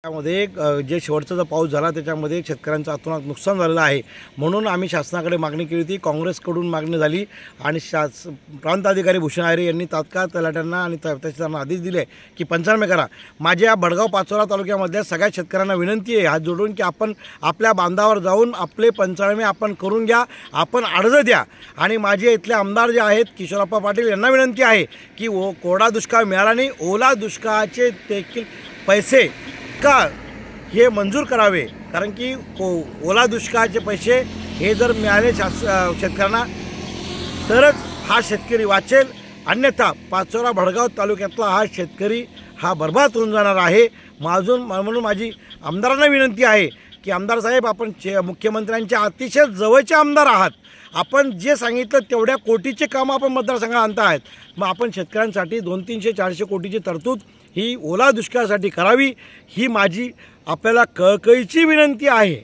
त्यामध्ये जे शेवटचा जो पाऊस झाला त्याच्यामध्ये शेतकऱ्यांचं अतोनात नुकसान झालेलं आहे। म्हणून आम्ही शासनाकडे मागणी केली होती, काँग्रेसकडून मागणी झाली आणि प्रांत अधिकारी भूषण आयरे यांनी तात्काळ तलाट्यांना आणि तहसीलदारांना आदेश दिले की पंचनामे करा। माझ्या भडगाव पाचोरा तालुक्यामधल्या सगळ्या शेतकऱ्यांना विनंती आहे हात जोडून की आपण आपल्या बांधावर जाऊन आपले पंचनामे आपण करून घ्या, आपण अर्ज द्या। आणि माझे इथले आमदार जे आहेत किशोरप्पा पाटील यांना विनंती आहे की कोरडा दुष्काळ मिळाला नाही, ओला दुष्काळाचे देखील पैसे का हे मंजूर करावे, कारण की ओला दुष्काळाचे पैसे हे जर मिळाले शेतकऱ्यांना तरच हा शेतकरी वाचेल, अन्यथा पाचोरा भडगाव तालुक्यातला हा शेतकरी हा बर्बाद होऊन जाणार आहे। म्हणून माझी आमदारांना विनंती आहे की आमदार साहेब, आपण मुख्यमंत्र्यांच्या अतिशय जवळचे आमदार आहात, आपण जे सांगितलं तेवढ्या कोटीचे कामं आपण मतदारसंघात आणता आहेत, मग आपण शेतकऱ्यांसाठी 200-300-400 कोटीची तरतूद ही ओला दुष्काळासाठी करावी, ही माझी आपल्याला कळकळीची विनंती आहे।